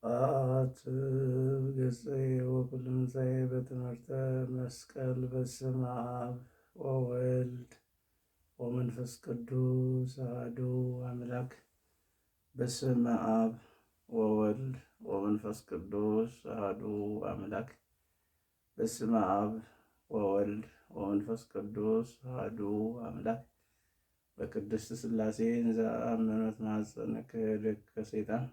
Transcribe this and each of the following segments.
አት ገጽ ወኩልንሳኤ በትምህርተ መስቀል በስመ አብ ወወልድ ወመንፈስ ቅዱስ አሐዱ አምላክ። በስመ አብ ወወልድ ወመንፈስ ቅዱስ አሐዱ አምላክ። በስመ አብ ወወልድ ወመንፈስ ቅዱስ አሐዱ አምላክ። በቅድስት ሥላሴ ዘአምኖት ማኅፀነ ክህደት ሰይጣን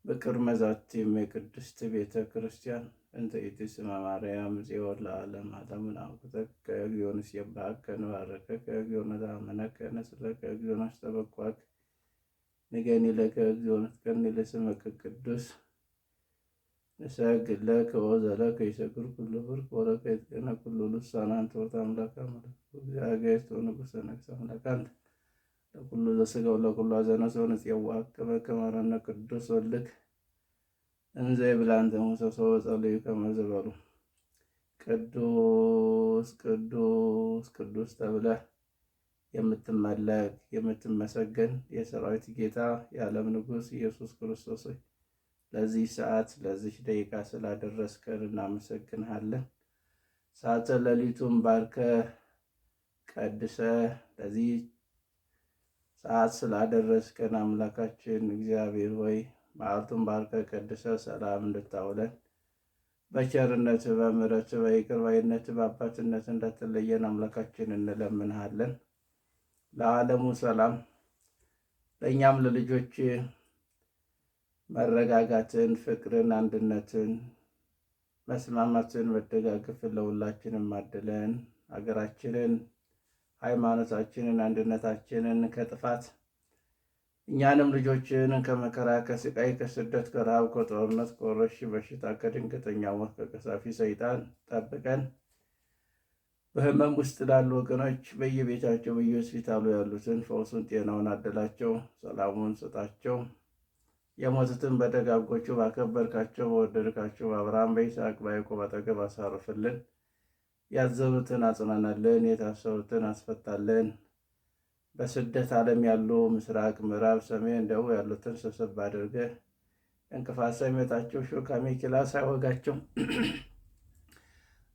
በቅድመ ዛቲም የቅድስት ቤተ ክርስቲያን እንተ ኢትስማ ማርያም ጽዮን ለዓለም ዓለምን አውቅተከ እግዚኦንስ የባከ ንባረከከ እግዚኦነ ተአመነከ ነጽለከ እግዚኦን አስተበኳክ ንገኒ ለከ እግዚኦን ትቀኒ ለስመከ ቅዱስ ንሰግድ ለከ ወዘለከ ይሰግድ ኩሉ ብርክ ወለከ ይትቀነ ኩሉ ልሳን አንተ ወተአምላከ አምላክ እግዚአብሔር ንጉሠ ነገሥት አምላክ አንተ ለኩሉ ዘሥጋ ወለኩሉ አዘነ ሰው ንጽዋከ በከመ መሐረነ ቅዱስ ወልድከ እንዘ ይብላንተ ሙሰሶ ጸልዩ ከመ ዝበሉ ቅዱስ ቅዱስ ቅዱስ ተብለህ የምትመለክ የምትመሰገን የሰራዊት ጌታ የዓለም ንጉሥ ኢየሱስ ክርስቶስ ሆይ ለዚህ ሰዓት ለዚህ ደቂቃ ስላደረስከን እናመሰግንሃለን። ሰዓተ ሌሊቱን ባርከ ቀድሰ ለዚህ ሰዓት ስላደረስከን አምላካችን እግዚአብሔር ሆይ መዓልቱን ባርከ ቀድሰ ሰላም እንድታውለን በቸርነት በምሕረት በይቅር ባይነት በአባትነት እንዳትለየን አምላካችን እንለምንሃለን። ለዓለሙ ሰላም ለእኛም ለልጆች መረጋጋትን፣ ፍቅርን፣ አንድነትን፣ መስማማትን፣ መደጋገፍን ለሁላችንም አድለን ሀገራችንን፣ ሃይማኖታችንን፣ አንድነታችንን ከጥፋት እኛንም ልጆችን ከመከራ ከስቃይ ከስደት ከረሃብ ከጦርነት ከወረርሽኝ በሽታ ከድንገተኛ ሞት ከቀሳፊ ሰይጣን ጠብቀን በሕመም ውስጥ ላሉ ወገኖች በየቤታቸው በየሆስፒታሉ ያሉትን ፈውሱን ጤናውን አደላቸው፣ ሰላሙን ስጣቸው። የሞቱትን በደጋጎቹ ባከበርካቸው በወደድካቸው በአብርሃም በይስሐቅ በያዕቆብ አጠገብ አሳርፍልን። ያዘኑትን አጽናናልን፣ የታሰሩትን አስፈታልን። በስደት ዓለም ያሉ ምስራቅ፣ ምዕራብ፣ ሰሜን፣ ደቡብ ያሉትን ሰብሰብ አድርገህ እንቅፋት ሳይመታቸው ሾህ አሜከላ ሳይወጋቸው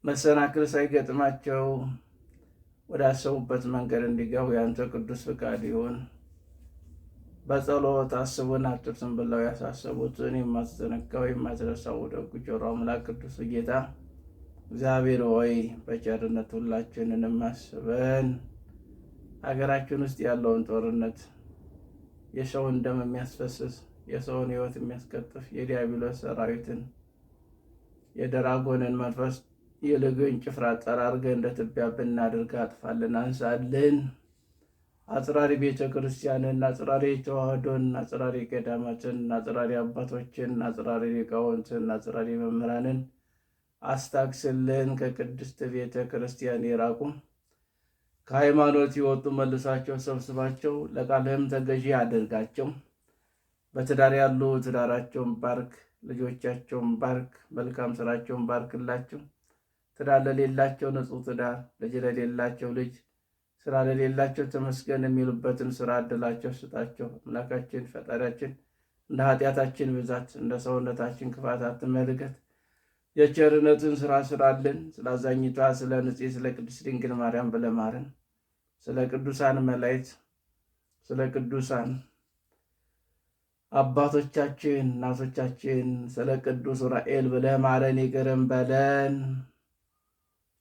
መሰናክል ሳይገጥማቸው ወዳሰቡበት መንገድ እንዲገቡ ያንተ ቅዱስ ፍቃድ ይሁን። በጸሎት አስቡን አትርሱን ብለው ያሳሰቡትን የማትዘነጋው የማትረሳው ደጉ ጆሮ አምላክ ቅዱስ ጌታ እግዚአብሔር ሆይ በቸርነት ሁላችንንም አስበን። ሀገራችን ውስጥ ያለውን ጦርነት የሰውን ደም የሚያስፈስስ የሰውን ሕይወት የሚያስቀጥፍ የዲያብሎስ ሰራዊትን የደራጎንን መንፈስ የልግን ጭፍራ ጠራርገ እንደ ትቢያ ብናደርግ አጥፋልን፣ አንሳልን። አጽራሪ ቤተ ክርስቲያንን፣ አጽራሪ ተዋህዶን፣ አጽራሪ ገዳማትን፣ አጽራሪ አባቶችን፣ አጽራሪ ሊቃውንትን፣ አጽራሪ መምህራንን አስታክስልን። ከቅድስት ቤተ ክርስቲያን የራቁ ከሃይማኖት የወጡ መልሳቸው ሰብስባቸው፣ ለቃልህም ተገዢ አድርጋቸው። በትዳር ያሉ ትዳራቸውን ባርክ፣ ልጆቻቸውን ባርክ፣ መልካም ስራቸውን ባርክላቸው። ትዳር ለሌላቸው ንጹሕ ትዳር፣ ልጅ ለሌላቸው ልጅ፣ ስራ ለሌላቸው ተመስገን የሚሉበትን ስራ እድላቸው ስጣቸው። አምላካችን ፈጣሪያችን እንደ ኃጢአታችን ብዛት እንደ ሰውነታችን ክፋት አትመልከት። የቸርነትን ስራ ስራልን። ስለ አዛኝቷ ስለ ንጽሕት ስለ ቅድስት ድንግል ማርያም ብለህ ማረን። ስለ ቅዱሳን መላእክት ስለ ቅዱሳን አባቶቻችን እናቶቻችን ስለ ቅዱስ ዑራኤል ብለህ ማረን፣ ይቅርም በለን።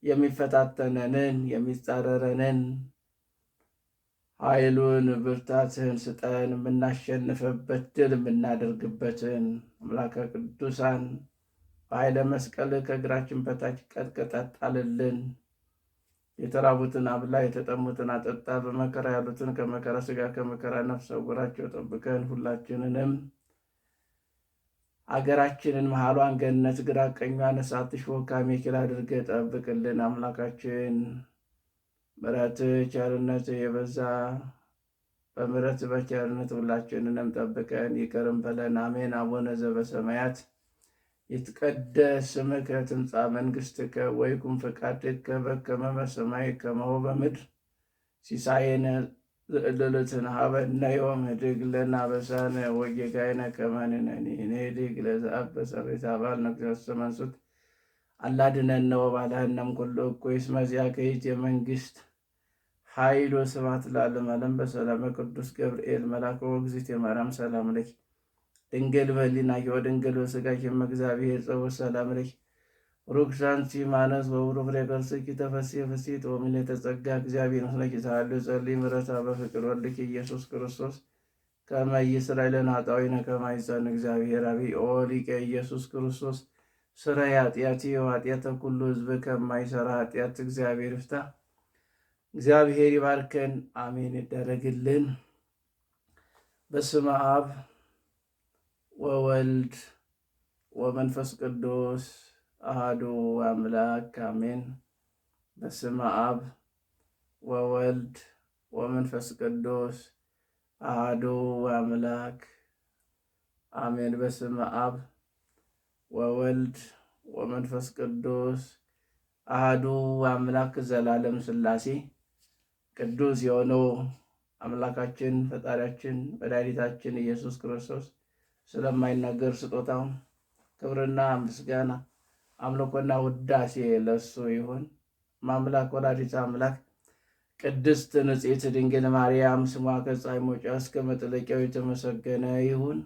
የሚፈታተነንን የሚጻረረንን ኃይሉን ብርታትህን ስጠን፣ የምናሸንፍበት ድል የምናደርግበትን አምላከ ቅዱሳን በኃይለ መስቀል ከእግራችን በታች ቀጥቀጥ ጣልልን። የተራቡትን አብላ፣ የተጠሙትን አጠጣ፣ በመከራ ያሉትን ከመከራ ስጋ ከመከራ ነፍስ ሰውራቸው፣ ጠብቀን። ሁላችንንም አገራችንን መሃሏን ገነት ግራ ቀኟን እሳት ሾህ አሜከላ አድርገህ ጠብቅልን። አምላካችን ምሕረትህ ቸርነትህ የበዛ በምሕረት በቸርነት ሁላችንንም ጠብቀን ይቅርም በለን። አሜን። አቡነ ዘበሰማያት ይትቀደስ ስምከ ትምጻእ መንግሥትከ ወይኩን ፈቃድከ በከመ በሰማይ ከማሁ በምድር ሲሳየነ ዘእለለትን ሀበነ ዮም ህድግ ለነ አበሳነ ወጌጋየነ ከመ ንሕነኒ ንህድግ ለዘአበሰ አባል ነግዘሰ መንሱት አላድነነ ወባልሐነም ኩሉ እኩይ እስመ ዚአከ ይእቲ መንግሥት ኃይል ወስብሐት ለዓለመ ዓለም። በሰላመ ቅዱስ ገብርኤል መልአከ ወእግዝእትየ ማርያም ሰላም ለኪ ድንግል በኅሊናኪ ወድንግል በሥጋኪ እም እግዚአብሔር ጸባኦት ሰላም ለኪ ሩክሳንቲ ማነስ ወውሩፍ ፍሬከርስኪ ተፈሥሒ ፍሥሕት ወምልዕተ ጸጋ እግዚአብሔር ምስለኪ ተሃሉ ጸልይ ምሕረታ በፍቅር ወልድኪ ኢየሱስ ክርስቶስ ከመ ይሥረይ ለነ ኃጣውኢነ ከመ ይሣን እግዚአብሔር አብይ ኦ ሊቀ ኢየሱስ ክርስቶስ ስራይ ኃጢአቲ ወኃጢአተ ኩሉ ሕዝብ ከማይሠራ ኃጢአት እግዚአብሔር ይፍታ። እግዚአብሔር ይባርከን፣ አሜን ይደረግልን። በስመ አብ ወወልድ ወመንፈስ ቅዱስ አሐዱ አምላክ አሜን። በስመ አብ ወወልድ ወመንፈስ ቅዱስ አሐዱ አምላክ አሜን። በስመ አብ ወወልድ ወመንፈስ ቅዱስ አሐዱ አምላክ ዘላለም ሥላሴ ቅዱስ የሆነው አምላካችን ፈጣሪያችን መድኃኒታችን ኢየሱስ ክርስቶስ ስለማይናገር ስጦታው ክብርና ምስጋና አምልኮና ውዳሴ ለሱ ይሁን። ማምላክ ወላዲተ አምላክ ቅድስት ንጽሕት ድንግል ማርያም ስሟ ከፀሐይ መውጫ እስከ መጥለቂያው የተመሰገነ ይሁን።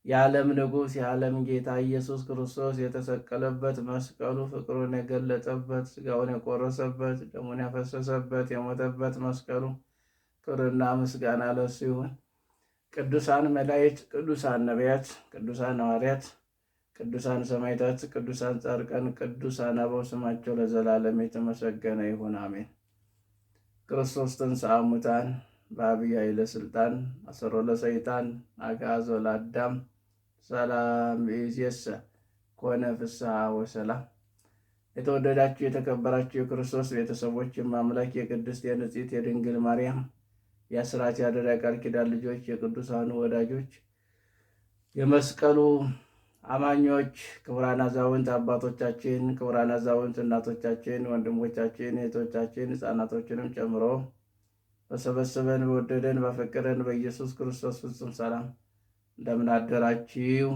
የዓለም ንጉሥ የዓለም ጌታ ኢየሱስ ክርስቶስ የተሰቀለበት መስቀሉ ፍቅሩን የገለጠበት ሥጋውን የቆረሰበት ደሙን ያፈሰሰበት የሞተበት መስቀሉ ክብርና ምስጋና ለሱ ይሁን። ቅዱሳን መላእክት፣ ቅዱሳን ነቢያት፣ ቅዱሳን ሐዋርያት፣ ቅዱሳን ሰማዕታት፣ ቅዱሳን ጻድቃን፣ ቅዱሳን አበው ስማቸው ለዘላለም የተመሰገነ ይሁን አሜን። ክርስቶስ ተንሥአ እሙታን በዐቢይ ኃይለ ሥልጣን አሰሮ ለሰይጣን አግዓዞ ለአዳም ሰላም ይእዜሰ ኮነ ፍስሐ ወሰላም። የተወደዳችሁ የተከበራችሁ የክርስቶስ ቤተሰቦች የማምላክ የቅድስት የንጽሕት የድንግል ማርያም የአስራት ያደራ ቃል ኪዳን ልጆች የቅዱሳኑ ወዳጆች የመስቀሉ አማኞች ክቡራን አዛውንት አባቶቻችን፣ ክቡራን አዛውንት እናቶቻችን፣ ወንድሞቻችን፣ እህቶቻችን ሕፃናቶችንም ጨምሮ በሰበሰበን በወደደን በፈቀደን በኢየሱስ ክርስቶስ ፍጹም ሰላም እንደምን አደራችሁ?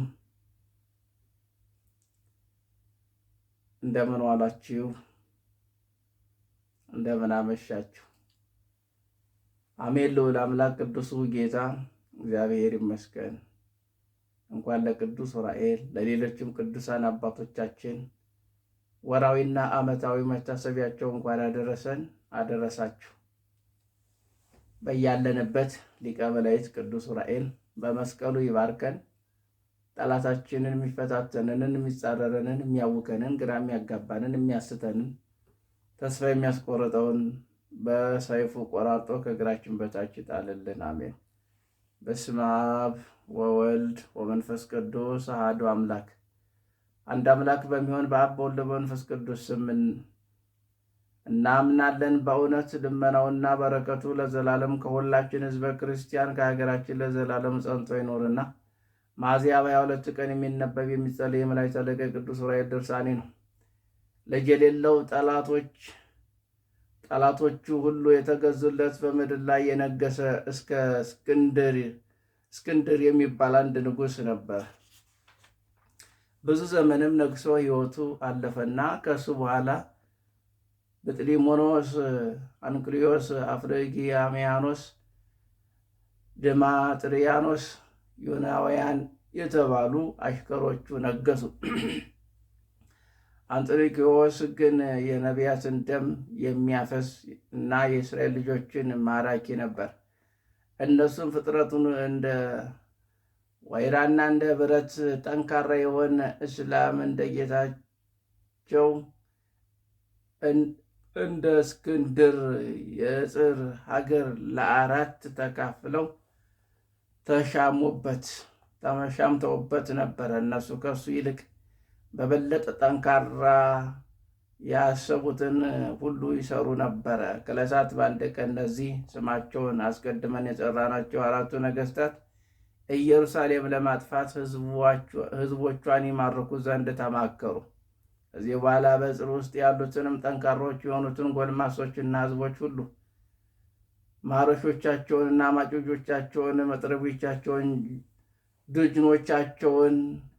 እንደምን ዋላችሁ? እንደምን አመሻችሁ? አሜን። ልዑል አምላክ ቅዱሱ ጌታ እግዚአብሔር ይመስገን። እንኳን ለቅዱስ ዑራኤል ለሌሎችም ቅዱሳን አባቶቻችን ወራዊና ዓመታዊ መታሰቢያቸው እንኳን አደረሰን አደረሳችሁ። በያለንበት ሊቀ መላእክት ቅዱስ ዑራኤል በመስቀሉ ይባርከን። ጠላታችንን የሚፈታተንንን የሚጻረረንን የሚያውከንን ግራ የሚያጋባንን የሚያስተንን ተስፋ የሚያስቆርጠውን በሰይፉ ቆራርጦ ከእግራችን በታች ይጣልልን አሜን። በስመ አብ ወወልድ ወመንፈስ ቅዱስ አሐዱ አምላክ አንድ አምላክ በሚሆን በአብ በወልድ በመንፈስ ቅዱስ ስም እናምናለን። በእውነት ልመናውና በረከቱ ለዘላለም ከሁላችን ሕዝበ ክርስቲያን ከሀገራችን ለዘላለም ጸንቶ ይኖርና ሚያዝያ 22 ቀን የሚነበብ የሚጸለይ የመላእክት አለቃ ቅዱስ ዑራኤል ድርሳኔ ነው። ልጅ የሌለው ጠላቶቹ ሁሉ የተገዙለት በምድር ላይ የነገሰ እስከ እስክንድር የሚባል አንድ ንጉሥ ነበር። ብዙ ዘመንም ነግሶ ሕይወቱ አለፈና ከእሱ በኋላ ብጥሊሞኖስ፣ አንክሪዮስ፣ አፍረጊያሚያኖስ፣ ድማጥሪያኖስ፣ ዮናውያን የተባሉ አሽከሮቹ ነገሱ። አንጥሪኪዎስ ግን የነቢያትን ደም የሚያፈስ እና የእስራኤል ልጆችን ማራኪ ነበር። እነሱም ፍጥረቱን እንደ ወይራና እንደ ብረት ጠንካራ የሆነ እስላም እንደ ጌታቸው እንደ እስክንድር የጽር ሀገር ለአራት ተካፍለው ተሻምተውበት ነበረ። እነሱ ከሱ ይልቅ በበለጠ ጠንካራ ያሰቡትን ሁሉ ይሰሩ ነበረ። ከዕለታት በአንድ ቀን እነዚህ ስማቸውን አስቀድመን የጠራናቸው አራቱ ነገሥታት ኢየሩሳሌም ለማጥፋት ሕዝቦቿን ይማርኩ ዘንድ ተማከሩ። ከዚህ በኋላ በጽር ውስጥ ያሉትንም ጠንካሮች የሆኑትን ጎልማሶችና ሕዝቦች ሁሉ ማረሾቻቸውንና ማጮጆቻቸውን፣ መጥረቢያቸውን፣ ድጅኖቻቸውን፣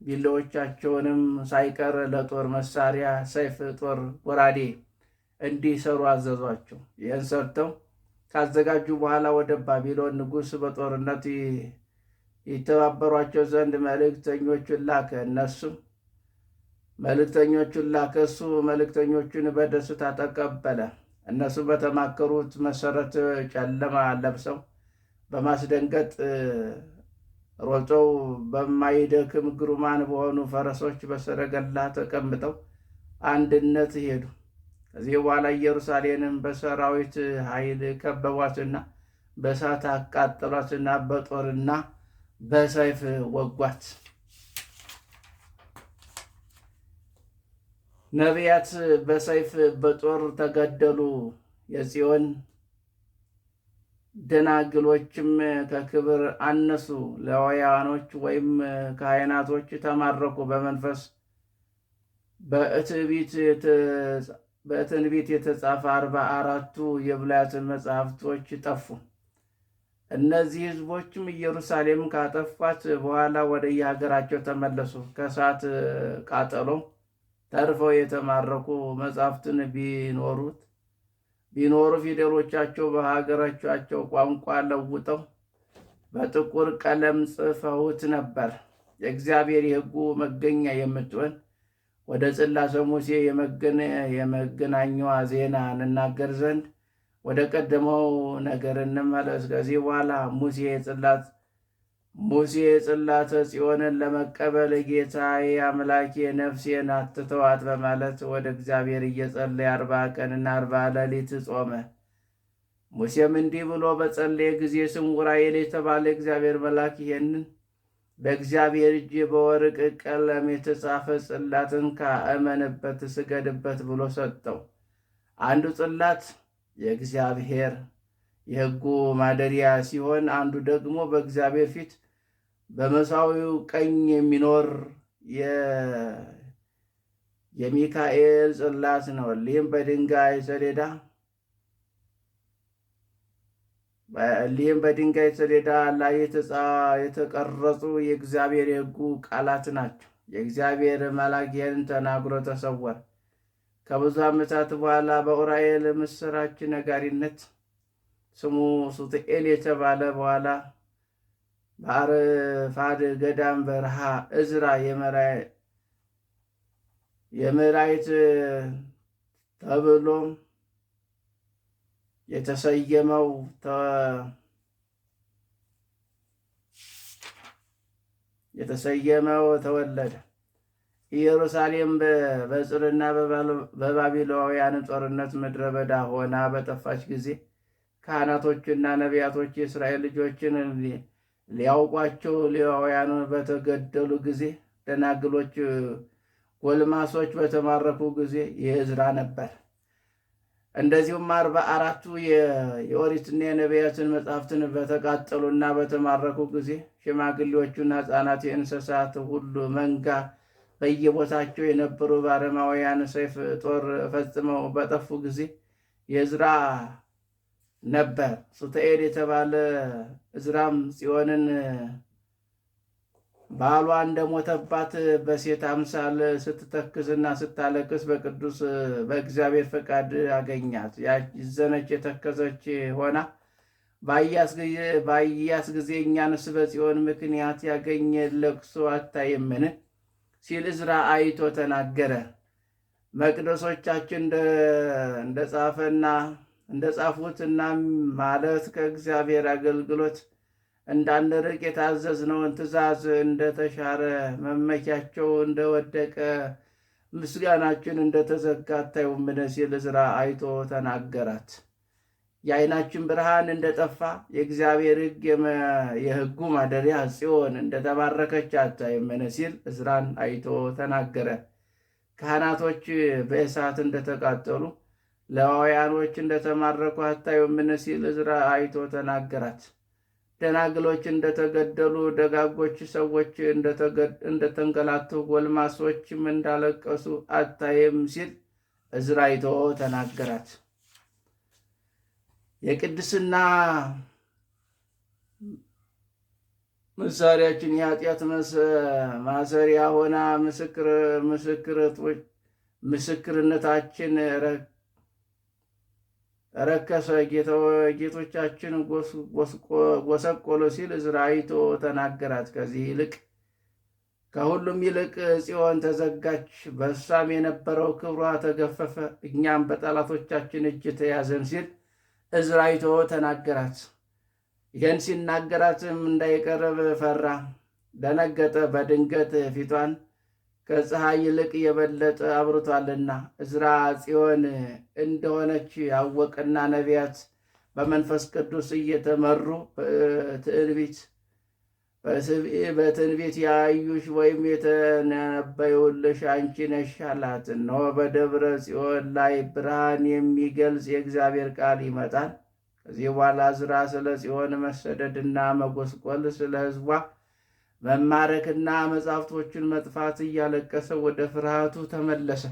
ቢላዎቻቸውንም ሳይቀር ለጦር መሳሪያ ሰይፍ፣ ጦር፣ ጎራዴ እንዲሰሩ አዘዟቸው። ይህን ሰርተው ካዘጋጁ በኋላ ወደ ባቢሎን ንጉሥ በጦርነት ይተባበሯቸው ዘንድ መልእክተኞቹን ላከ። እነሱም መልእክተኞቹን ላከ። እሱ መልእክተኞቹን በደስታ ተቀበለ። እነሱ በተማከሩት መሰረት ጨለማ ለብሰው በማስደንገጥ ሮጠው በማይደክም ግሩማን በሆኑ ፈረሶች በሰረገላ ተቀምጠው አንድነት ሄዱ። ከዚህ በኋላ ኢየሩሳሌምን በሰራዊት ኃይል ከበቧትና በእሳት አቃጠሏትና በጦርና በሰይፍ ወጓት። ነቢያት በሰይፍ በጦር ተገደሉ። የጽዮን ደናግሎችም ከክብር አነሱ። ሌዋውያኖች ወይም ካህናቶች ተማረኩ። በመንፈስ በትንቢት የተጻፈ 44ቱ የብሉያት መጻሕፍቶች ጠፉ። እነዚህ ሕዝቦችም ኢየሩሳሌም ካጠፏት በኋላ ወደ የሀገራቸው ተመለሱ። ከእሳት ቃጠሎ ተርፈው የተማረኩ መጻሕፍትን ቢኖሩ ፊደሎቻቸው በሀገራቸው ቋንቋ ለውጠው በጥቁር ቀለም ጽፈውት ነበር። የእግዚአብሔር የሕጉ መገኛ የምትሆን ወደ ጽላተ ሙሴ የመገናኛዋ ዜና እንናገር ዘንድ ወደ ቀደመው ነገር እንመለስ። ከዚህ በኋላ ሙሴ ጽላተ ጽዮንን ለመቀበል ጌታዬ አምላኬ ነፍሴን አትተዋት በማለት ወደ እግዚአብሔር እየጸለየ 40 ቀንና 40 ሌሊት ጾመ። ሙሴም እንዲህ ብሎ በጸለየ ጊዜ ስሙ ዑራኤል የተባለ እግዚአብሔር መልአክ ይህንን በእግዚአብሔር እጅ በወርቅ ቀለም የተጻፈ ጽላትን እመንበት፣ ስገድበት ብሎ ሰጠው። አንዱ ጽላት የእግዚአብሔር የሕጉ ማደሪያ ሲሆን አንዱ ደግሞ በእግዚአብሔር ፊት በመሠዊያው ቀኝ የሚኖር የሚካኤል ጽላት ነው። ይህም በድንጋይ ሰሌዳ ላይ የተቀረጹ የእግዚአብሔር የሕጉ ቃላት ናቸው። የእግዚአብሔር መልአክ ይህን ተናግሮ ተሰወረ። ከብዙ ዓመታት በኋላ በዑራኤል ምስራች ነጋሪነት ስሙ ሱቱኤል የተባለ በኋላ በአርፋድ ገዳም በረሃ እዝራ የመላእክት ተብሎ የተሰየመው ተወለደ። ኢየሩሳሌም በጽርና በባቢሎናውያን ጦርነት ምድረ በዳ ሆና በጠፋች ጊዜ ካህናቶችና ነቢያቶች የእስራኤል ልጆችን ሊያውቋቸው ሌዋውያኑን በተገደሉ ጊዜ፣ ደናግሎች ጎልማሶች በተማረኩ ጊዜ የዕዝራ ነበር። እንደዚሁም 44ቱ የኦሪትና የነቢያትን መጻሕፍትን በተቃጠሉና በተማረኩ ጊዜ ሽማግሌዎቹና ሕፃናት የእንስሳት ሁሉ መንጋ በየቦታቸው የነበሩ ባረማውያን ሰይፍ ጦር ፈጽመው በጠፉ ጊዜ የዕዝራ ነበር። ሱቱኤል የተባለ ዕዝራም ጽዮንን ባሏ እንደሞተባት በሴት አምሳል ስትተክዝና ስታለቅስ በቅዱስ በእግዚአብሔር ፈቃድ አገኛት። ያዘነች የተከዘች ሆና ባያስ ጊዜ እኛንስ በጽዮን ምክንያት ያገኘ ለቅሶ አታይምን? ሲል ዕዝራ አይቶ ተናገረ። መቅደሶቻችን እንደጻፉትና ማለት ከእግዚአብሔር አገልግሎት እንዳንርቅ የታዘዝነውን ትእዛዝ እንደተሻረ፣ መመኪያቸው እንደወደቀ፣ ምስጋናችን እንደተዘጋ አታዩምን? ሲል ዕዝራ አይቶ ተናገራት። የዓይናችን ብርሃን እንደጠፋ፣ የእግዚአብሔር ሕግ የሕጉ ማደሪያ ጽዮን እንደተባረከች አታዩምን? ሲል ዕዝራን አይቶ ተናገረ። ካህናቶች በእሳት እንደተቃጠሉ፣ ሌዋውያኖች እንደተማረኩ አታዩምን? ሲል ዕዝራ አይቶ ተናገራት። ደናግሎች እንደተገደሉ፣ ደጋጎች ሰዎች እንደተንገላቱ፣ ጎልማሶችም እንዳለቀሱ አታይም? ሲል ዕዝራ አይቶ ተናገራት። የቅድስና መሳሪያችን የኃጢአት ማሰሪያ ሆና ምስክርነታችን ረከሰ፣ ጌቶቻችን ጎሰቆሎ ሲል ዕዝራ አይቶ ተናገራት። ከሁሉም ይልቅ ጽዮን ተዘጋች፣ በእሷም የነበረው ክብሯ ተገፈፈ፣ እኛም በጠላቶቻችን እጅ ተያዘን ሲል ዕዝራ አይቶ ተናገራት። ይህን ሲናገራትም እንዳይቀርብ ፈራ፣ ደነገጠ። በድንገት ፊቷን ከፀሐይ ይልቅ የበለጠ አብርቷልና። ዕዝራ ጽዮን እንደሆነች አወቀና ነቢያት በመንፈስ ቅዱስ እየተመሩ በትንቢት ያዩሽ ወይም የተነበዩልሽ አንቺ ነሽ አላት። እነሆ በደብረ ጽዮን ላይ ብርሃን የሚገልጽ የእግዚአብሔር ቃል ይመጣል። ከዚህ በኋላ ዕዝራ ስለ ጽዮን መሰደድና መጎስቆል፣ ስለ ሕዝቧ መማረክና መጻሕፍቶቹን መጥፋት እያለቀሰ ወደ ፍርሃቱ ተመለሰ።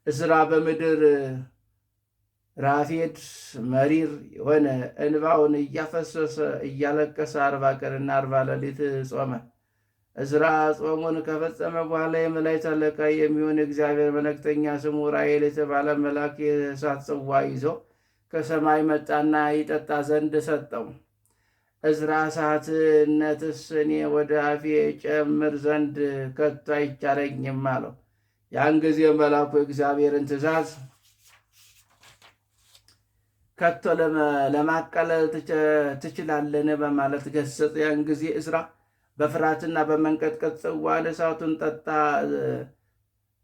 ዕዝራ በምድር ራፌድ መሪር የሆነ እንባውን እያፈሰሰ እያለቀሰ 40 ቀንና 40 ሌሊት ጾመ። ዕዝራ ጾሙን ከፈጸመ በኋላ የመላእክት አለቃ የሚሆን እግዚአብሔር መልእክተኛ ስሙ ዑራኤል የተባለ መልአክ የእሳት ጽዋ ይዞ ከሰማይ መጣና ይጠጣ ዘንድ ሰጠው። ዕዝራ እሳትነትስ እኔ ወደ አፌ ጨምር ዘንድ ከቶ አይቻለኝም አለው። ያን ጊዜ መልአኩ የእግዚአብሔርን ትእዛዝ ከቶ ለማቃለል ትችላለን በማለት ገሰጸ። ያን ጊዜ ዕዝራ በፍርሃትና በመንቀጥቀጥ ጽዋን እሳቱን ጠጣ።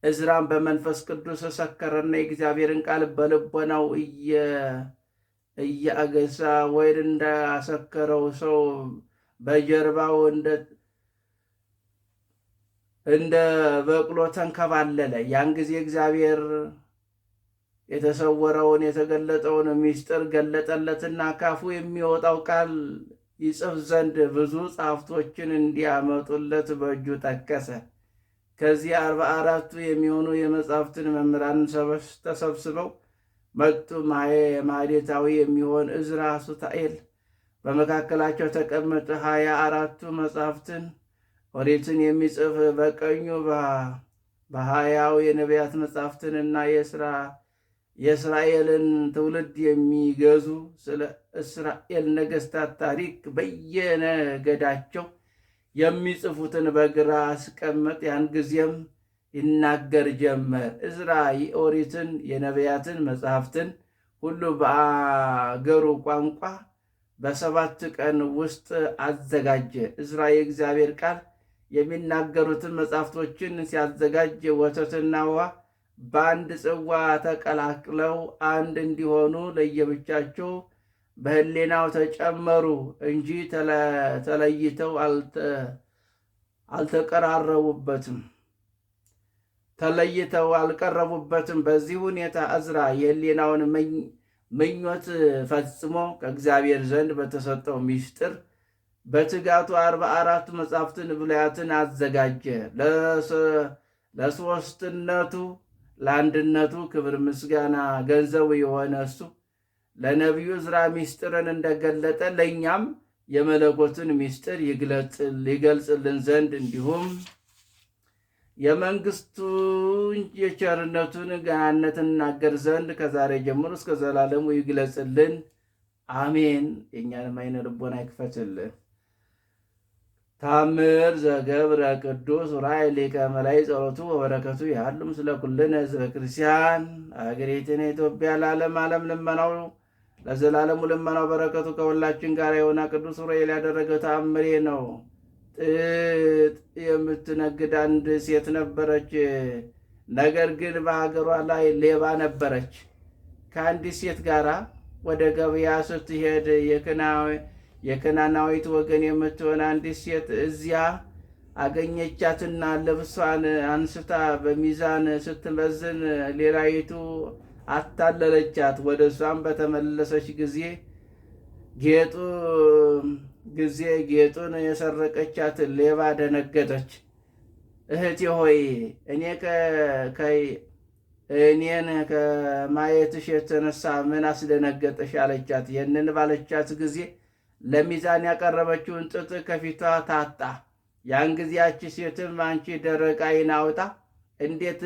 ዕዝራም በመንፈስ ቅዱስ ሰከረና የእግዚአብሔርን ቃል በልቦናው እያገሳ ወይን እንዳሰከረው ሰው በጀርባው እንደ በቅሎ ተንከባለለ። ያን ጊዜ እግዚአብሔር የተሰወረውን የተገለጠውን ምስጢር ገለጠለትና ካፉ የሚወጣው ቃል ይጽፍ ዘንድ ብዙ ጸሐፍቶችን እንዲያመጡለት በእጁ ጠቀሰ። ከዚህ 44ቱ የሚሆኑ የመጻሕፍትን መምህራን ተሰብስበው መጡ። ማኅሌታዊ የሚሆን ዕዝራ ሱታኤል በመካከላቸው ተቀመጠ። 24ቱ መጻሕፍትን ኦሪትን የሚጽፍ በቀኙ በ20ው የነቢያት መጻሕፍትንና የእስራኤልን ትውልድ የሚገዙ ስለ እስራኤል ነገሥታት ታሪክ በየነገዳቸው የሚጽፉትን በግራ አስቀመጥ። ያን ጊዜም ይናገር ጀመር። ዕዝራ የኦሪትን የነቢያትን መጻሕፍትን ሁሉ በአገሩ ቋንቋ በ7 ቀን ውስጥ አዘጋጀ። ዕዝራ የእግዚአብሔር ቃል የሚናገሩትን መጻሕፍቶችን ሲያዘጋጅ ወተትና ውሃ በአንድ ጽዋ ተቀላቅለው አንድ እንዲሆኑ ለየብቻቸው በሕሌናው ተጨመሩ እንጂ ተለይተው አልቀረቡበትም። በዚህ ሁኔታ ዕዝራ የሕሌናውን ምኞት ፈጽሞ ከእግዚአብሔር ዘንድ በተሰጠው ምስጢር በትጋቱ 44 መጻሕፍትን ብሉያትን አዘጋጀ። ለሦስትነቱ ለአንድነቱ ክብር ምስጋና ገንዘቡ የሆነ እሱ ለነቢዩ ዕዝራ ምስጢርን እንደገለጠ ለእኛም የመለኮትን ምስጢር ይገልጽልን ዘንድ እንዲሁም የመንግሥቱን የቸርነቱን ገናነትን እናገር ዘንድ ከዛሬ ጀምሮ እስከ ዘላለሙ ይግለጽልን። አሜን። የእኛንም ዓይነ ልቦና ይክፈትልን። ታምር ዘገብረ ቅዱስ ዑራኤል ሊቀ መላእክት ጸሎቱ ወበረከቱ ያህሉ ምስለ ኩልነ ሕዝበ ክርስቲያን አገሪቱን ኢትዮጵያ ለዓለም ዓለም ልመናው ለዘላለሙ ልመናው በረከቱ ከሁላችን ጋር የሆነ ቅዱስ ዑራኤል ያደረገው ተአምሬ ነው። ጥጥ የምትነግድ አንድ ሴት ነበረች። ነገር ግን በሀገሯ ላይ ሌባ ነበረች። ከአንዲት ሴት ጋር ወደ ገበያ ስትሄድ የከናናዊት ወገን የምትሆን አንዲት ሴት እዚያ አገኘቻትና ልብሷን አንስታ በሚዛን ስትመዝን ሌላይቱ አታለለቻት። ወደ እሷም በተመለሰች ጊዜ ጌጡን የሰረቀቻት ሌባ ደነገጠች። እህቴ ሆይ እኔን ከማየትሽ የተነሳ ምን አስደነገጠሽ አለቻት። ይህንን ባለቻት ጊዜ ለሚዛን ያቀረበችውን ጥጥ ከፊቷ ታጣ። ያን ጊዜ ያቺ ሴትም አንቺ ደረቅ ዓይን አውጣ እንዴት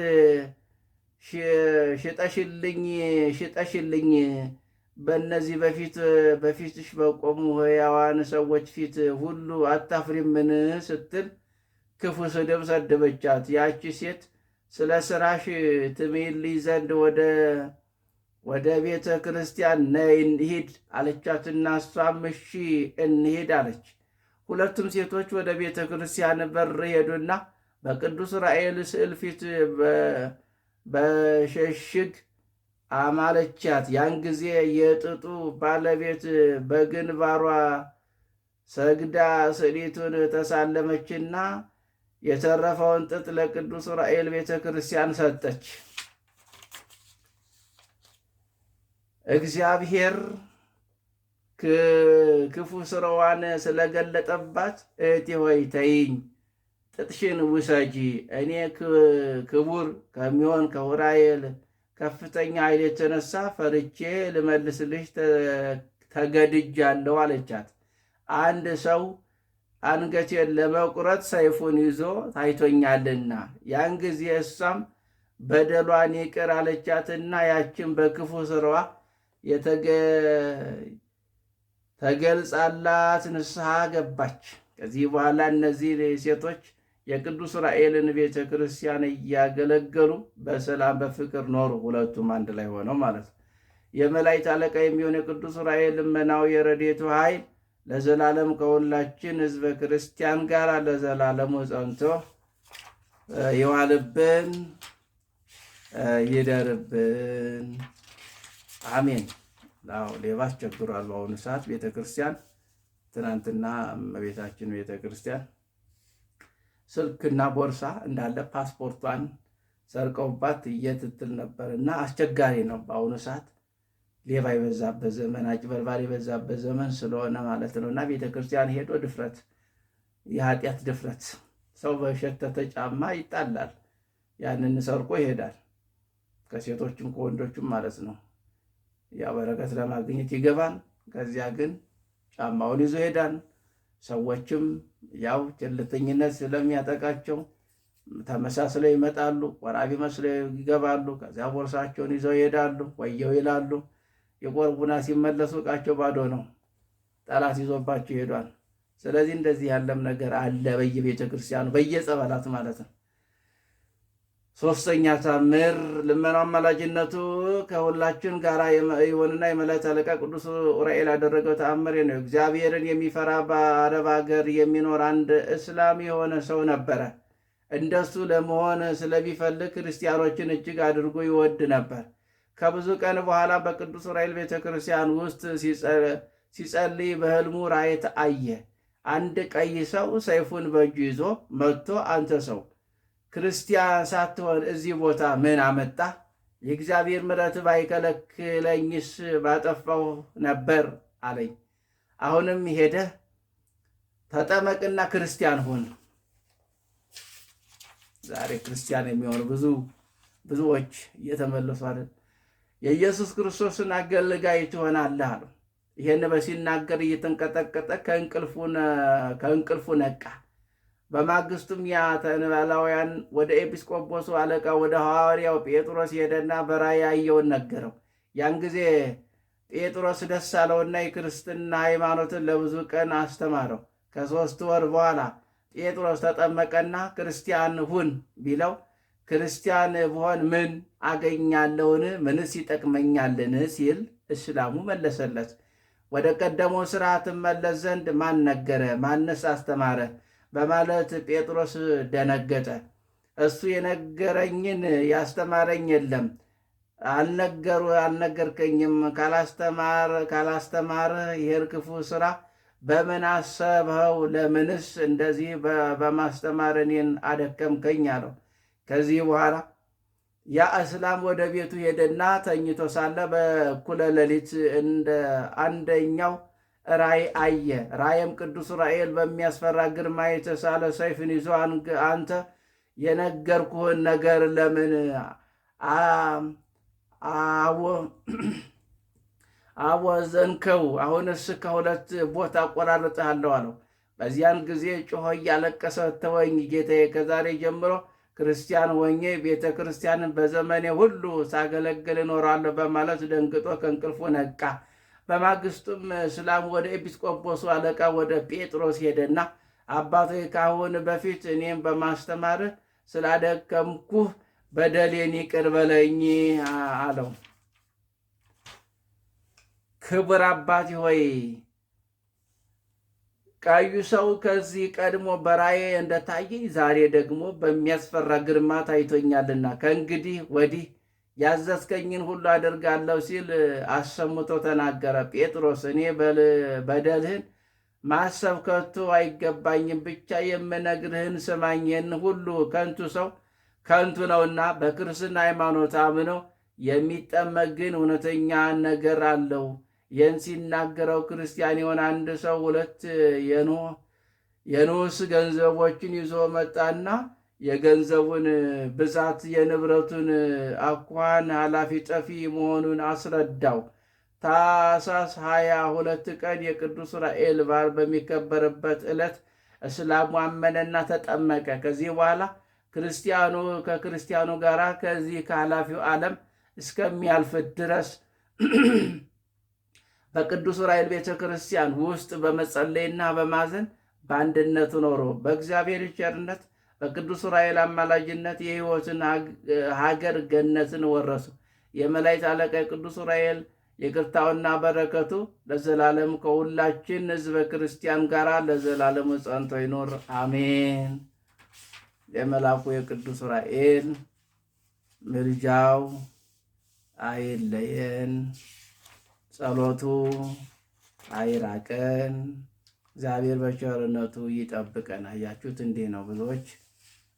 ሽጠሽልኝ በእነዚህ በፊትሽ በቆሙ ሕያዋን ሰዎች ፊት ሁሉ አታፍሪምን? ስትል ክፉ ስድብ ሰደበቻት። ያቺ ሴት ስለ ሥራሽ ትምይልኝ ዘንድ ወደ ቤተ ክርስቲያን ነይ እንሂድ አለቻትና እሷም እሺ እንሂድ አለች። ሁለቱም ሴቶች ወደ ቤተ ክርስቲያን በር ሄዱና በቅዱስ ራኤል ስዕል ፊት በሸሽግ አማለቻት። ያን ጊዜ የጥጡ ባለቤት በግንባሯ ሰግዳ ስዕሊቱን ተሳለመችና የተረፈውን ጥጥ ለቅዱስ ራኤል ቤተ ክርስቲያን ሰጠች። እግዚአብሔር ክፉ ስራዋን ስለገለጠባት እህቴ ሆይ ተይኝ፣ ጥጥሽን ውሰጂ፣ እኔ ክቡር ከሚሆን ከዑራኤል ከፍተኛ ኃይል የተነሳ ፈርቼ ልመልስልሽ ተገድጃለሁ አለቻት። አንድ ሰው አንገቴን ለመቁረጥ ሰይፉን ይዞ ታይቶኛልና። ያን ጊዜ እሷም በደሏን ይቅር አለቻትና ያችን በክፉ ስራዋ ተገልጻላት ንስሐ ገባች። ከዚህ በኋላ እነዚህ ሴቶች የቅዱስ ራኤልን ቤተ ክርስቲያን እያገለገሉ በሰላም በፍቅር ኖሩ። ሁለቱም አንድ ላይ ሆነው ማለት ነው። የመላእክት አለቃ የሚሆን የቅዱስ ራኤል ልመናው የረድኤቱ ኃይል ለዘላለም ከሁላችን ሕዝበ ክርስቲያን ጋር ለዘላለሙ ጸንቶ ይዋልብን ይደርብን፣ አሜን። ሌባ አስቸግሯል በአሁኑ ሰዓት ቤተ ክርስቲያን። ትናንትና እመቤታችን ቤተ ክርስቲያን ስልክና ቦርሳ እንዳለ ፓስፖርቷን ሰርቀውባት እየትትል ነበር እና አስቸጋሪ ነው በአሁኑ ሰዓት። ሌባ የበዛበት ዘመን፣ አጭበርባሪ የበዛበት ዘመን ስለሆነ ማለት ነው። እና ቤተ ክርስቲያን ሄዶ ድፍረት፣ የኃጢአት ድፍረት። ሰው በሸተተ ጫማ ይጣላል፣ ያንን ሰርቆ ይሄዳል። ከሴቶችም ከወንዶችም ማለት ነው። ያ በረከት ለማግኘት ይገባል። ከዚያ ግን ጫማውን ይዞ ይሄዳል። ሰዎችም ያው ቸልተኝነት ስለሚያጠቃቸው ተመሳስለው ይመጣሉ፣ ወራቢ መስለው ይገባሉ። ከዚያ ቦርሳቸውን ይዘው ይሄዳሉ፣ ወየው ይላሉ። የቆርቡና ሲመለሱ ዕቃቸው ባዶ ነው፣ ጠላት ይዞባቸው ይሄዷል። ስለዚህ እንደዚህ ያለም ነገር አለ በየቤተ ክርስቲያኑ በየጸበላት ማለት ነው። ሶስተኛ ታምር ልመናው አማላጅነቱ ከሁላችን ጋር ይሁንና የመላእክት አለቃ ቅዱስ ዑራኤል ያደረገው ተአምር ነው። እግዚአብሔርን የሚፈራ በአረብ ሀገር የሚኖር አንድ እስላም የሆነ ሰው ነበረ። እንደሱ ለመሆን ስለሚፈልግ ክርስቲያኖችን እጅግ አድርጎ ይወድ ነበር። ከብዙ ቀን በኋላ በቅዱስ ዑራኤል ቤተ ክርስቲያን ውስጥ ሲጸልይ በሕልሙ ራእይ አየ። አንድ ቀይ ሰው ሰይፉን በእጁ ይዞ መጥቶ አንተ ሰው ክርስቲያን ሳትሆን እዚህ ቦታ ምን አመጣ? የእግዚአብሔር ምሕረት ባይከለክለኝስ ባጠፋው ነበር አለኝ። አሁንም ሄደህ ተጠመቅና ክርስቲያን ሁን። ዛሬ ክርስቲያን የሚሆኑ ብዙዎች እየተመለሱ አይደል? የኢየሱስ ክርስቶስን አገልጋይ ትሆናለህ አሉ። ይሄን በሲናገር እየተንቀጠቀጠ ከእንቅልፉ ነቃ። በማግስቱም ያ ተንባላውያን ወደ ኤጲስቆጶሱ አለቃ ወደ ሐዋርያው ጴጥሮስ ሄደና በራእይ ያየውን ነገረው። ያን ጊዜ ጴጥሮስ ደስ አለውና የክርስትና ሃይማኖትን ለብዙ ቀን አስተማረው። ከ3 ወር በኋላ ጴጥሮስ ተጠመቀና ክርስቲያን ሁን ቢለው ክርስቲያን ብሆን ምን አገኛለሁን? ምንስ ይጠቅመኛልን? ሲል እስላሙ መለሰለት። ወደ ቀደመው ሥርዓት መለስ ዘንድ ማን ነገረ? ማንስ አስተማረ? በማለት ጴጥሮስ ደነገጠ። እሱ የነገረኝን ያስተማረኝ የለም፣ አልነገርከኝም። ካላስተማረ ይሄን ክፉ ሥራ በምን አሰብኸው? ለምንስ እንደዚህ በማስተማር እኔን አደከምከኝ? አለው። ከዚህ በኋላ ያ እስላም ወደ ቤቱ ሄደና ተኝቶ ሳለ በእኩለ ሌሊት እንደ አንደኛው ራእይ አየ። ራእይም ቅዱስ ዑራኤል በሚያስፈራ ግርማ የተሳለ ሰይፍን ይዞ አንተ የነገርኩህን ነገር ለምን አወዘንከው፣ አሁንስ ከሁለት ቦታ አቆራርጥሃለሁ አለው። በዚያን ጊዜ ጮሆ እያለቀሰ ተወኝ ጌታዬ፣ ከዛሬ ጀምሮ ክርስቲያን ሆኜ ቤተ ክርስቲያንን በዘመኔ ሁሉ ሳገለግል እኖራለሁ በማለት ደንግጦ ከእንቅልፉ ነቃ። በማግስቱም እስላም ወደ ኤጲስቆጶሱ አለቃ ወደ ጴጥሮስ ሄደና አባቶ ከአሁን በፊት እኔም በማስተማርህ ስላደከምኩህ በደሌን ይቅር በለኝ አለው። ክቡር አባቴ ሆይ ቀዩ ሰው ከዚህ ቀድሞ በራእይ እንደታየኝ ዛሬ ደግሞ በሚያስፈራ ግርማ ታይቶኛልና ከእንግዲህ ወዲህ ያዘዝከኝን ሁሉ አደርጋለሁ ሲል አሰምቶ ተናገረ። ጴጥሮስ እኔ በደልህን ማሰብ ከቶ አይገባኝም፣ ብቻ የምነግርህን ስማኝ። ይህን ሁሉ ከንቱ ሰው ከንቱ ነውና በክርስትና ሃይማኖት አምነው የሚጠመቅ ግን እውነተኛ ነገር አለው። ይህን ሲናገረው ክርስቲያን የሆነ አንድ ሰው 2 የኖስ ገንዘቦችን ይዞ መጣና የገንዘቡን ብዛት የንብረቱን አኳኋን ኃላፊ ጠፊ መሆኑን አስረዳው። ታኅሳስ 22 ቀን የቅዱስ ዑራኤል በዓል በሚከበርበት ዕለት እስላሙ አመነና ተጠመቀ። ከዚህ በኋላ ከክርስቲያኑ ጋር ከዚህ ከኃላፊው ዓለም እስከሚያልፍ ድረስ በቅዱስ ዑራኤል ቤተ ክርስቲያን ውስጥ በመጸለይና በማዘን በአንድነት ኖሮ በእግዚአብሔር ቸርነት በቅዱስ ዑራኤል አማላጅነት የሕይወትን ሀገር ገነትን ወረሱ። የመላእክት አለቃ የቅዱስ ዑራኤል ይቅርታውና በረከቱ ለዘላለም ከሁላችን ሕዝበ ክርስቲያን ጋር ለዘላለሙ ጸንቶ ይኖር አሜን። የመልአኩ የቅዱስ ዑራኤል ምልጃው አይለየን፣ ጸሎቱ አይራቀን፣ እግዚአብሔር በቸርነቱ ይጠብቀን። አያችሁት? እንዲህ ነው። ብዙዎች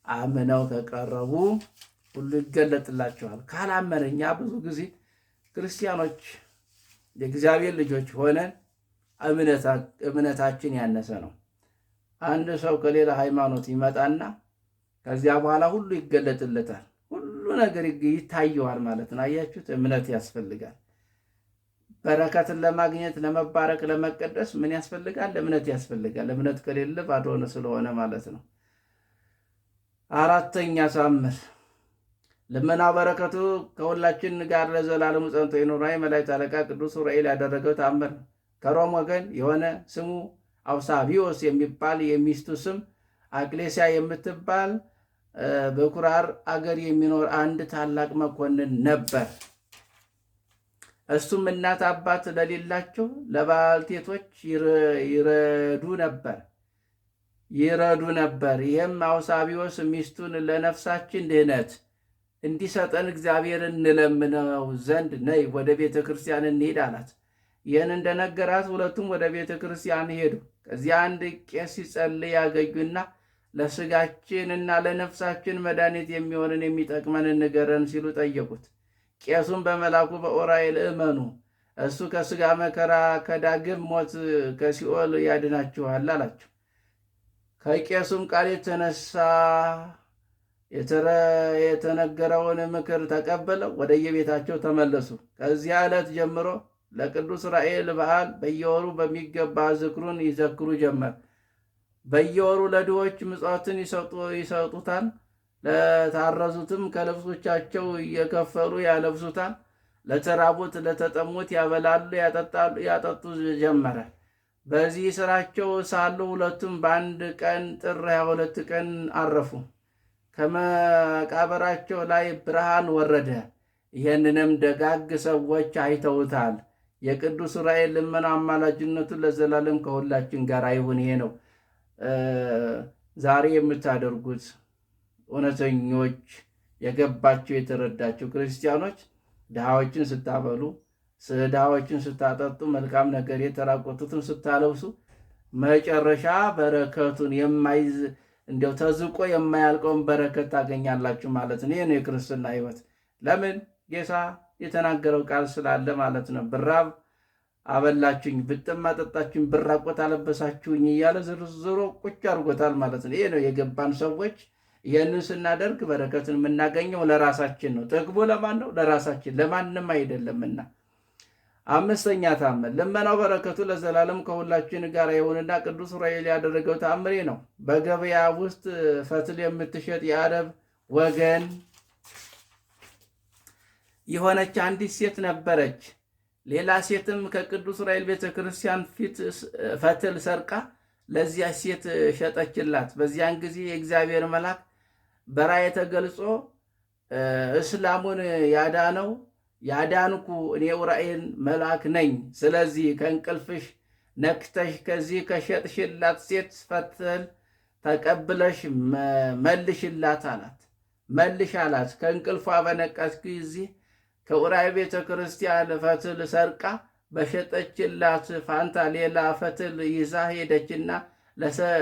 አምነው ከቀረቡ ሁሉ ይገለጥላቸዋል። ካላመነኛ ብዙ ጊዜ ክርስቲያኖች የእግዚአብሔር ልጆች ሆነን እምነታችን ያነሰ ነው። አንድ ሰው ከሌላ ሃይማኖት ይመጣና ከዚያ በኋላ ሁሉ ይገለጥለታል፣ ሁሉ ነገር ይታየዋል ማለት ነው። አያችሁት? እምነት ያስፈልጋል። በረከትን ለማግኘት ለመባረክ፣ ለመቀደስ ምን ያስፈልጋል? እምነት ያስፈልጋል። እምነት ከሌለ ባዶ ስለሆነ ማለት ነው። 4ኛ ሳምር ልመና በረከቱ ከሁላችን ጋር ለዘላለሙ ጸንቶ ይኑር። የመላእክት አለቃ ቅዱስ ዑራኤል ያደረገው ተአምር ነው። ከሮም ወገን የሆነ ስሙ አውሳቢዮስ የሚባል የሚስቱ ስም አቅሌስያ የምትባል በኩራር አገር የሚኖር አንድ ታላቅ መኮንን ነበር። እሱም እናት አባት ለሌላቸው ለባልቴቶች ይረዱ ነበር። ይህም አውሳቢዮስ ሚስቱን ለነፍሳችን ድህነት እንዲሰጠን እግዚአብሔርን እንለምነው ዘንድ ነይ ወደ ቤተ ክርስቲያን እንሄድ አላት። ይህን እንደነገራት ሁለቱም ወደ ቤተ ክርስቲያን ሄዱ። ከዚያ አንድ ቄስ ሲጸልይ ያገኙና ለስጋችን እና ለነፍሳችን መድኃኒት የሚሆንን የሚጠቅመንን ንገረን ሲሉ ጠየቁት። ቄሱም በመልአኩ በዑራኤል እመኑ፣ እሱ ከስጋ መከራ ከዳግም ሞት ከሲኦል ያድናችኋል አላቸው። ከቄሱም ቃል የተነሳ የተነገረውን ምክር ተቀበለው ወደ የቤታቸው ተመለሱ። ከዚያ ዕለት ጀምሮ ለቅዱስ ዑራኤል በዓል በየወሩ በሚገባ ዝክሩን ይዘክሩ ጀመር። በየወሩ ለድሆች ምጽዋትን ይሰጡታል፣ ለታረዙትም ከልብሶቻቸው እየከፈሉ ያለብሱታል፣ ለተራቡት ለተጠሙት ያበላሉ ያጠጡ ጀመረ። በዚህ ስራቸው ሳሉ ሁለቱም በአንድ ቀን ጥር 22 ቀን አረፉ። ከመቃብራቸው ላይ ብርሃን ወረደ። ይህንንም ደጋግ ሰዎች አይተውታል። የቅዱስ ዑራኤል ልመና አማላጅነቱ ለዘላለም ከሁላችን ጋር ይሁን። ይሄ ነው ዛሬ የምታደርጉት እውነተኞች የገባቸው የተረዳቸው ክርስቲያኖች ድሃዎችን ስታበሉ፣ ድሃዎችን ስታጠጡ፣ መልካም ነገር የተራቆቱትን ስታለብሱ መጨረሻ በረከቱን እንዲያው ተዝቆ የማያልቀውን በረከት ታገኛላችሁ ማለት ነው። ይህ ነው የክርስትና ሕይወት። ለምን? ጌታ የተናገረው ቃል ስላለ ማለት ነው። ብራብ አበላችሁኝ፣ ብጠማ አጠጣችሁኝ፣ ብራቆት አለበሳችሁኝ እያለ ዝርዝሮ ቁጭ አድርጎታል ማለት ነው። ይህ ነው የገባን ሰዎች ይህንን ስናደርግ በረከትን የምናገኘው ለራሳችን ነው። ጥቅሙ ለማን ነው? ለራሳችን፣ ለማንም አይደለምና። አምስተኛ ታምር ልመናው በረከቱ ለዘላለም ከሁላችን ጋር ይሁንና ቅዱስ ዑራኤል ያደረገው ታምሬ ነው። በገበያ ውስጥ ፈትል የምትሸጥ የአረብ ወገን የሆነች አንዲት ሴት ነበረች። ሌላ ሴትም ከቅዱስ ዑራኤል ቤተክርስቲያን ፊት ፈትል ሰርቃ ለዚያ ሴት ሸጠችላት። በዚያን ጊዜ የእግዚአብሔር መልአክ በራእይ ተገልጾ እስላሙን ያዳንኩ እኔ ዑራኤል መልአክ ነኝ። ስለዚህ ከእንቅልፍሽ ነክተሽ ከዚህ ከሸጥሽላት ሴት ፈትል ተቀብለሽ መልሽላት አላት። መልሽ አላት። ከእንቅልፏ በነቃች ጊዜ ከዑራኤል ቤተ ክርስቲያን ፈትል ሰርቃ በሸጠችላት ፋንታ ሌላ ፈትል ይዛ ሄደችና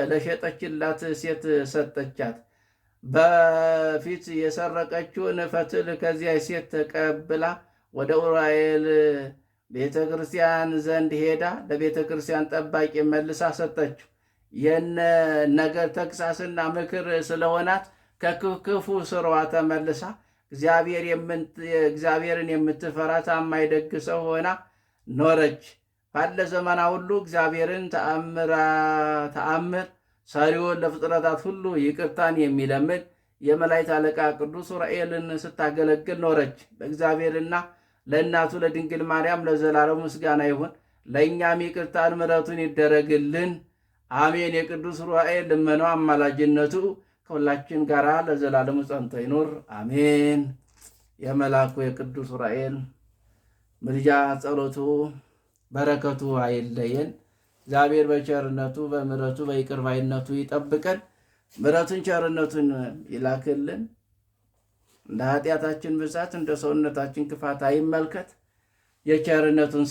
ለሸጠችላት ሴት ሰጠቻት። በፊት የሰረቀችውን ፈትል ከዚያ ሴት ተቀብላ ወደ ዑራኤል ቤተ ክርስቲያን ዘንድ ሄዳ ለቤተ ክርስቲያን ጠባቂ መልሳ ሰጠችው። የነ ነገር ተግሳስና ምክር ስለሆናት ከክፉ ስራዋ ተመልሳ እግዚአብሔርን የምትፈራ ታማኝ ደግ ሰው ሆና ኖረች። ባለ ዘመና ሁሉ እግዚአብሔርን ተአምር ሰሪውን ለፍጥረታት ሁሉ ይቅርታን የሚለምን የመላእክት አለቃ ቅዱስ ዑራኤልን ስታገለግል ኖረች። ለእግዚአብሔርና ለእናቱ ለድንግል ማርያም ለዘላለም ምስጋና ይሁን። ለእኛም ይቅርታን ምሕረቱን ይደረግልን፣ አሜን። የቅዱስ ዑራኤል ልመናው አማላጅነቱ ከሁላችን ጋር ለዘላለሙ ጸንቶ ይኑር፣ አሜን። የመልአኩ የቅዱስ ዑራኤል ምልጃ ጸሎቱ በረከቱ አይለየን። እግዚአብሔር በቸርነቱ በምሕረቱ በይቅር ባይነቱ ይጠብቀን። ምሕረቱን ቸርነቱን ይላክልን። እንደ ኃጢአታችን ብዛት እንደ ሰውነታችን ክፋት አይመልከት። የቸርነቱን